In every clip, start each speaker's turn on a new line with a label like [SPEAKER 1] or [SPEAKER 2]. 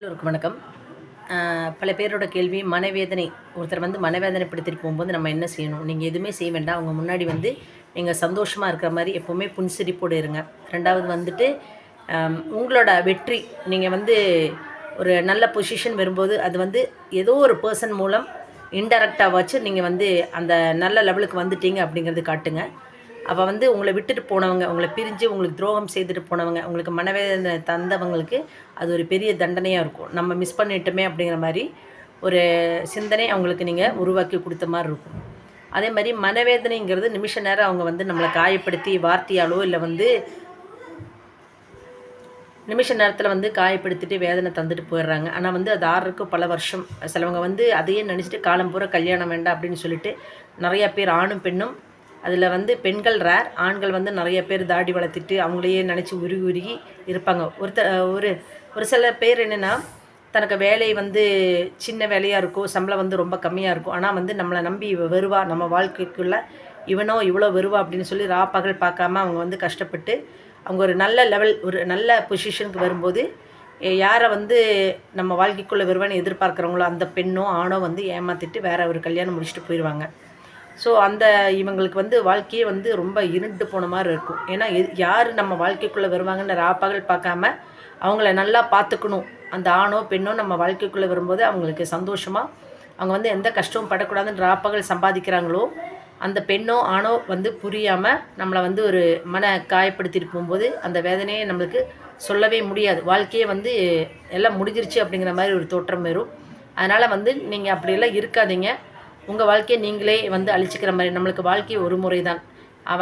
[SPEAKER 1] எல்லோருக்கும் வணக்கம். பல பேரோட கேள்வி மனவேதனை. ஒருத்தர் மனவேதனைப்படுத்திட்டு போகும்போது நம்ம என்ன செய்யணும்? நீங்கள் எதுவுமே செய்ய வேண்டாம். அவங்க முன்னாடி நீங்கள் சந்தோஷமாக இருக்கிற மாதிரி எப்போவுமே புன்சிரிப்போடு இருங்க. 2வது உங்களோட வெற்றி நீங்கள் ஒரு நல்ல பொசிஷன் வரும்போது அது ஏதோ ஒரு பர்சன் மூலம் இன்டெரக்டாக வச்சு நீங்கள் அந்த நல்ல லெவலுக்கு வந்துட்டீங்க அப்படிங்கிறது காட்டுங்க. அப்போ உங்களை விட்டுட்டு போனவங்க, உங்களை பிரிஞ்சு உங்களுக்கு துரோகம் செய்துட்டு போனவங்க, உங்களுக்கு மனவேதனை தந்தவங்களுக்கு அது ஒரு பெரிய தண்டனையாக இருக்கும். நம்ம மிஸ் பண்ணிட்டோமே அப்படிங்கிற மாதிரி ஒரு சிந்தனை அவங்களுக்கு நீங்கள் உருவாக்கி கொடுத்த மாதிரி இருக்கும். அதே மாதிரி மனவேதனைங்கிறது நிமிஷ நேரம் அவங்க நம்மளை காயப்படுத்தி வார்த்தையாலோ இல்லை நிமிஷ நேரத்தில் காயப்படுத்திட்டு வேதனை தந்துட்டு போயிடுறாங்க. ஆனால் அது ஆறுறதுக்கு பல வருஷம். சிலவங்க அதையே நினச்சிட்டு காலம் பூரா கல்யாணம் வேண்டாம் அப்படின்னு சொல்லிட்டு நிறையா பேர் ஆணும் பெண்ணும் அதில் பெண்கள் ரேர், ஆண்கள் நிறைய பேர் தாடி வளர்த்துட்டு அவங்களையே நினச்சி உருகி இருப்பாங்க. ஒரு சில பேர் என்னென்னா தனக்கு வேலை சின்ன வேலையாக இருக்கும், சம்பளம் ரொம்ப கம்மியாக இருக்கும். ஆனால் நம்மளை நம்பி வருவா, நம்ம வாழ்க்கைக்குள்ளே இவனோ இவ்வளோ வருவா அப்படின்னு சொல்லி பகல் பார்க்காம அவங்க கஷ்டப்பட்டு அவங்க ஒரு நல்ல லெவல், ஒரு நல்ல பொசிஷனுக்கு வரும்போது யாரை நம்ம வாழ்க்கைக்குள்ளே வருவான்னு எதிர்பார்க்குறவங்களோ அந்த பெண்ணோ ஆணோ ஏமாற்றிட்டு வேறு ஒரு கல்யாணம் முடிச்சுட்டு போயிடுவாங்க. ஸோ இவங்களுக்கு வாழ்க்கையே ரொம்ப இருண்டு போன மாதிரி இருக்கும். ஏன்னா யார் நம்ம வாழ்க்கைக்குள்ளே வருவாங்கன்னு பகல் பார்க்காம அவங்கள நல்லா பார்த்துக்கணும். அந்த ஆணோ பெண்ணோ நம்ம வாழ்க்கைக்குள்ளே வரும்போது அவங்களுக்கு சந்தோஷமாக அவங்க எந்த கஷ்டமும் படக்கூடாதுன்னு பகல் சம்பாதிக்கிறாங்களோ அந்த பெண்ணோ ஆணோ புரியாமல் நம்மளை ஒரு மன காயப்படுத்திட்டு போகும்போது அந்த வேதனையை நம்மளுக்கு சொல்லவே முடியாது. வாழ்க்கையே எல்லாம் முடிஞ்சிருச்சு அப்படிங்கிற மாதிரி ஒரு தோற்றம் வரும். அதனால் நீங்கள் அப்படியெல்லாம் இருக்காதீங்க. உங்கள் வாழ்க்கையை நீங்களே அழிச்சிக்கிற மாதிரி. நம்மளுக்கு வாழ்க்கை ஒரு முறை தான்.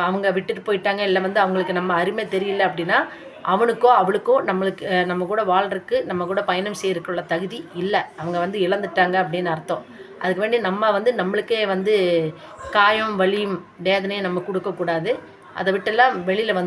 [SPEAKER 1] அவங்க விட்டுட்டு போயிட்டாங்க, இல்லை அவங்களுக்கு நம்ம அருமை தெரியல அப்படின்னா அவனுக்கோ அவளுக்கோ நம்ம கூட வாழ்கிறதுக்கு, நம்ம கூட பயணம் செய்யறதுக்குள்ள தகுதி இல்லை. அவங்க இழந்துட்டாங்க அப்படின்னு அர்த்தம். அதுக்கு வேண்டி நம்ம நம்மளுக்கே காயம் வலியும் வேதனையும் நம்ம கொடுக்கக்கூடாது. அதை விட்டெல்லாம் வெளியில்